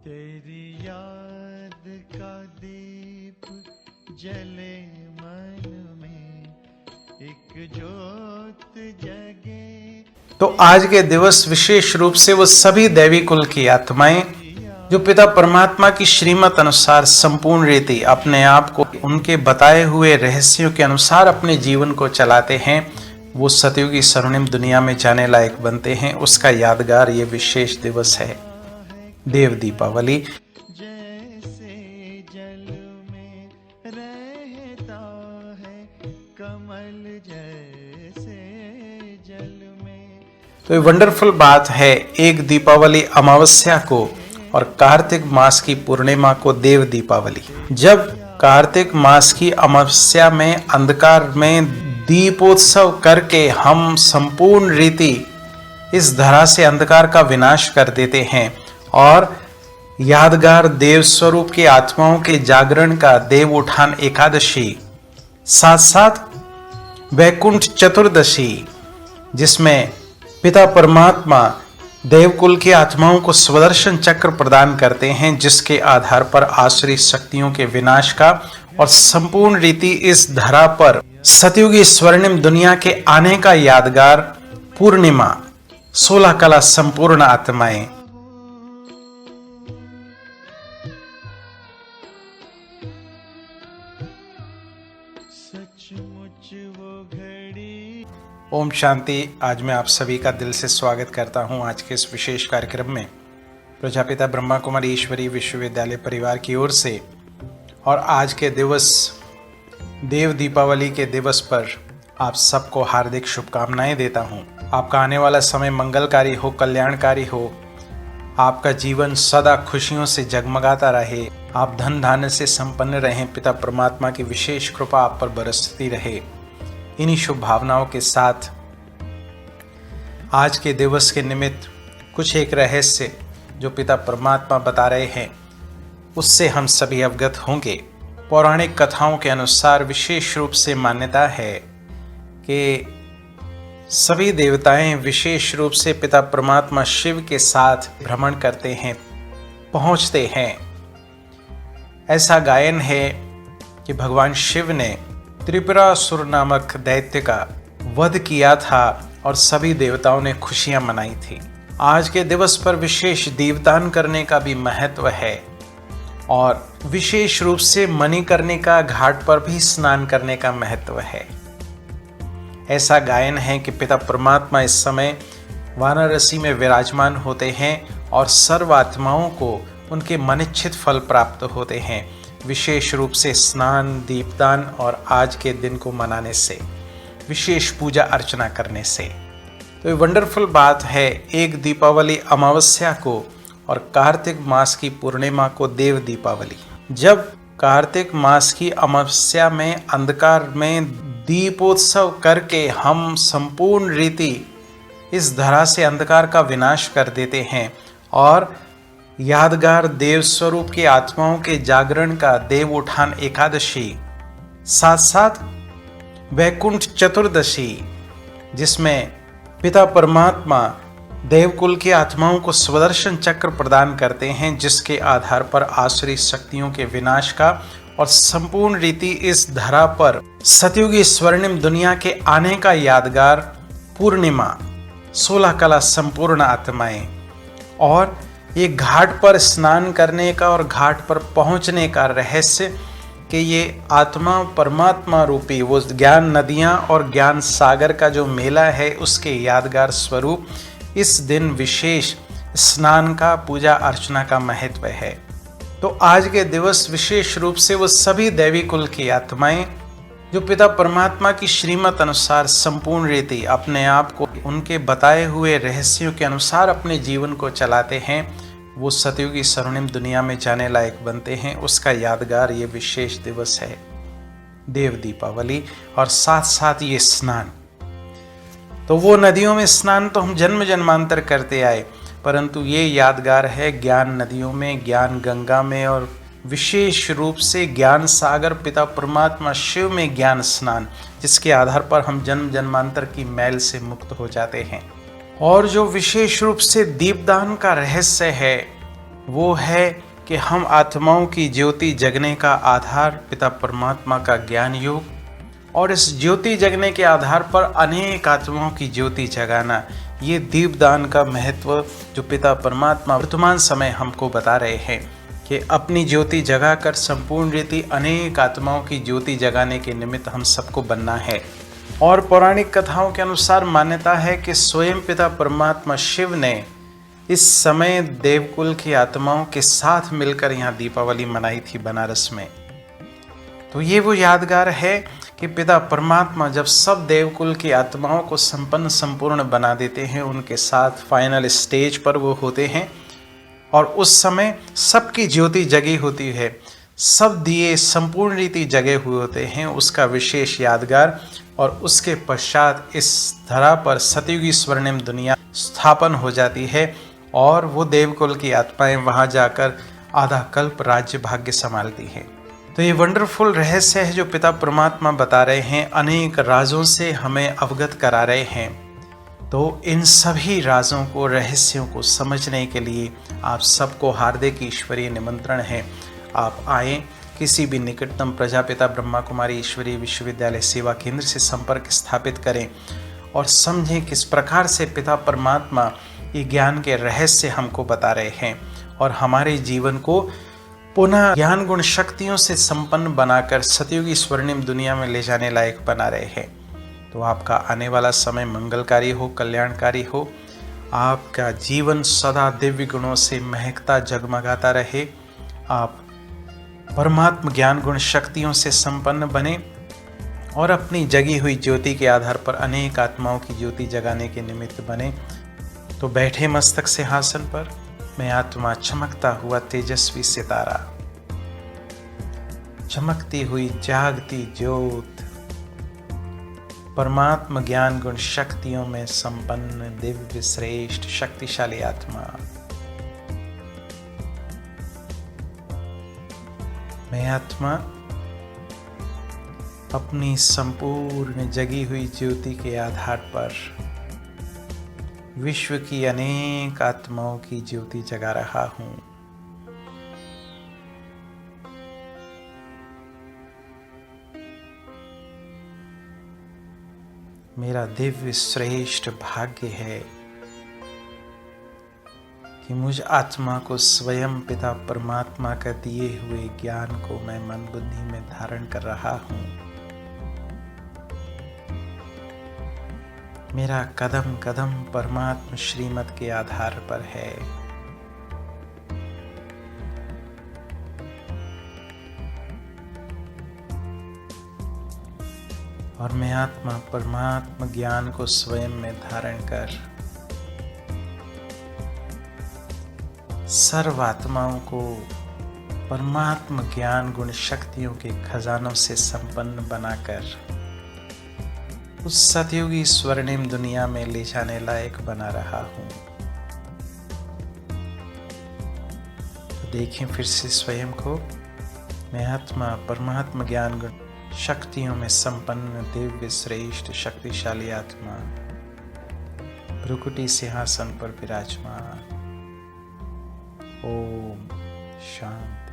तेरी याद का दीप जले मन में, एक ज्योत जगे। तो आज के दिवस विशेष रूप से वो सभी दैवी कुल की आत्माएं जो पिता परमात्मा की श्रीमत अनुसार संपूर्ण रीति अपने आप को उनके बताए हुए रहस्यों के अनुसार अपने जीवन को चलाते हैं, वो सतयुगी स्वर्णिम दुनिया में जाने लायक बनते हैं। उसका यादगार ये विशेष दिवस है देव दीपावली। जैसे जल में रहता है कमल, जैसे जल में। तो ये वंडरफुल बात है, एक दीपावली अमावस्या को और कार्तिक मास की पूर्णिमा को देव दीपावली। जब कार्तिक मास की अमावस्या में अंधकार में दीपोत्सव करके हम संपूर्ण रीति इस धरा से अंधकार का विनाश कर देते हैं और यादगार देव स्वरूप की आत्माओं के जागरण का देव उठान एकादशी, साथ साथ वैकुंठ चतुर्दशी, जिसमें पिता परमात्मा देवकुल की आत्माओं को स्वदर्शन चक्र प्रदान करते हैं, जिसके आधार पर आसुरी शक्तियों के विनाश का और संपूर्ण रीति इस धरा पर सतयुगी स्वर्णिम दुनिया के आने का यादगार पूर्णिमा। 16 कला संपूर्ण आत्माएं सचमुच वो घड़ी। ओम शांति। आज मैं आप सभी का दिल से स्वागत करता हूं आज के इस विशेष कार्यक्रम में प्रजापिता ब्रह्मा कुमारी ईश्वरी विश्वविद्यालय परिवार की ओर से। और आज के दिवस देव दीपावली के दिवस पर आप सबको हार्दिक शुभकामनाएं देता हूं। आपका आने वाला समय मंगलकारी हो, कल्याणकारी हो, आपका जीवन सदा खुशियों से जगमगाता रहे, आप धन धान्य से संपन्न रहें, पिता परमात्मा की विशेष कृपा आप पर बरसती रहे। इन्हीं शुभ भावनाओं के साथ आज के दिवस के निमित्त कुछ एक रहस्य जो पिता परमात्मा बता रहे हैं उससे हम सभी अवगत होंगे। पौराणिक कथाओं के अनुसार विशेष रूप से मान्यता है कि सभी देवताएं विशेष रूप से पिता परमात्मा शिव के साथ भ्रमण करते हैं, पहुंचते हैं। ऐसा गायन है कि भगवान शिव ने त्रिपुरासुर नामक दैत्य का वध किया था और सभी देवताओं ने खुशियां मनाई थी। आज के दिवस पर विशेष दीपदान करने का भी महत्व है और विशेष रूप से मणिकर्णिका घाट पर भी स्नान करने का महत्व है। ऐसा गायन है कि पिता परमात्मा इस समय वाराणसी में विराजमान होते हैं और सर्व आत्माओं को उनके मनिच्छित फल प्राप्त होते हैं, विशेष रूप से स्नान, दीपदान और आज के दिन को मनाने से, विशेष पूजा अर्चना करने से। तो ये वंडरफुल बात है, एक दीपावली अमावस्या को और कार्तिक मास की पूर्णिमा को देव दीपावली। जब कार्तिक मास की अमावस्या में अंधकार में दीपोत्सव करके हम संपूर्ण रीति इस धरा से अंधकार का विनाश कर देते हैं और यादगार देव स्वरूप की आत्माओं के जागरण का देव उठान एकादशी, साथ साथ वैकुंठ चतुर्दशी, जिसमें पिता परमात्मा देवकुल की आत्माओं को स्वदर्शन चक्र प्रदान करते हैं, जिसके आधार पर आसुरी शक्तियों के विनाश का और संपूर्ण रीति इस धरा पर सतयुगी स्वर्णिम दुनिया के आने का यादगार पूर्णिमा। 16 कला संपूर्ण आत्माएं और ये घाट पर स्नान करने का और घाट पर पहुंचने का रहस्य कि ये आत्मा परमात्मा रूपी वो ज्ञान नदियां और ज्ञान सागर का जो मेला है उसके यादगार स्वरूप इस दिन विशेष स्नान का, पूजा अर्चना का महत्व है। तो आज के दिवस विशेष रूप से वो सभी दैवी कुल की आत्माएं जो पिता परमात्मा की श्रीमत अनुसार संपूर्ण रीति अपने आप को उनके बताए हुए रहस्यों के अनुसार अपने जीवन को चलाते हैं, वो सतयुगी स्वर्णिम दुनिया में जाने लायक बनते हैं। उसका यादगार ये विशेष दिवस है देव दीपावली। और साथ साथ ये स्नान, तो वो नदियों में स्नान तो हम जन्म जन्मांतर करते आए, परंतु ये यादगार है ज्ञान नदियों में, ज्ञान गंगा में और विशेष रूप से ज्ञान सागर पिता परमात्मा शिव में ज्ञान स्नान, जिसके आधार पर हम जन्म जन्मांतर की मैल से मुक्त हो जाते हैं। और जो विशेष रूप से दीपदान का रहस्य है वो है कि हम आत्माओं की ज्योति जगने का आधार पिता परमात्मा का ज्ञान योग, और इस ज्योति जगने के आधार पर अनेक आत्माओं की ज्योति जगाना, ये दीपदान का महत्व जो पिता परमात्मा वर्तमान समय हमको बता रहे हैं कि अपनी ज्योति जगाकर संपूर्ण रीति अनेक आत्माओं की ज्योति जगाने के निमित्त हम सबको बनना है। और पौराणिक कथाओं के अनुसार मान्यता है कि स्वयं पिता परमात्मा शिव ने इस समय देवकुल की आत्माओं के साथ मिलकर यहाँ दीपावली मनाई थी बनारस में। तो ये वो यादगार है कि पिता परमात्मा जब सब देवकुल की आत्माओं को संपन्न संपूर्ण बना देते हैं, उनके साथ फाइनल स्टेज पर वो होते हैं और उस समय सबकी ज्योति जगी होती है, सब दिए संपूर्ण रीति जगे हुए होते हैं, उसका विशेष यादगार। और उसके पश्चात इस धरा पर सतयुगी स्वर्णिम दुनिया स्थापन हो जाती है और वो देवकुल की आत्माएं वहाँ जाकर आधा कल्प राज्य भाग्य संभालती हैं। तो ये वंडरफुल रहस्य है जो पिता परमात्मा बता रहे हैं, अनेक राजों से हमें अवगत करा रहे हैं। तो इन सभी राजों को, रहस्यों को समझने के लिए आप सबको हार्दिक ईश्वरीय निमंत्रण है। आप आएँ, किसी भी निकटतम प्रजापिता ब्रह्मा कुमारी ईश्वरीय विश्वविद्यालय सेवा केंद्र से संपर्क स्थापित करें और समझें किस प्रकार से पिता परमात्मा ये ज्ञान के रहस्य हमको बता रहे हैं और हमारे जीवन को पुनः ज्ञान गुण शक्तियों से संपन्न बनाकर सतयुगी स्वर्णिम दुनिया में ले जाने लायक बना रहे हैं। तो आपका आने वाला समय मंगलकारी हो, कल्याणकारी हो, आपका जीवन सदा दिव्य गुणों से महकता जगमगाता रहे, आप परमात्म ज्ञान गुण शक्तियों से संपन्न बने और अपनी जगी हुई ज्योति के आधार पर अनेक आत्माओं की ज्योति जगाने के निमित्त बने। तो बैठे मस्तक सिंहासन पर, मैं आत्मा चमकता हुआ तेजस्वी सितारा, चमकती हुई जागती ज्योत, परमात्म ज्ञान गुण शक्तियों में संपन्न दिव्य श्रेष्ठ शक्तिशाली आत्मा। मैं आत्मा अपनी संपूर्ण जगी हुई ज्योति के आधार पर विश्व की अनेक आत्माओं की ज्योति जगा रहा हूं। मेरा दिव्य श्रेष्ठ भाग्य है कि मुझ आत्मा को स्वयं पिता परमात्मा का दिए हुए ज्ञान को मैं मन बुद्धि में धारण कर रहा हूं। मेरा कदम कदम परमात्मा श्रीमत के आधार पर है। और मैं आत्मा परमात्मा ज्ञान को स्वयं में धारण कर सर्व आत्माओं को परमात्मा ज्ञान गुण शक्तियों के खजानों से संपन्न बनाकर उस सतयुगी स्वर्णिम दुनिया में ले जाने लायक बना रहा हूं। तो देखें फिर से स्वयं को, मैं आत्मा परमात्मा ज्ञान गुण शक्तियों में संपन्न दिव्य श्रेष्ठ शक्तिशाली आत्मा, भ्रुकुटी सिंहासन पर विराजमान। ओम शांति।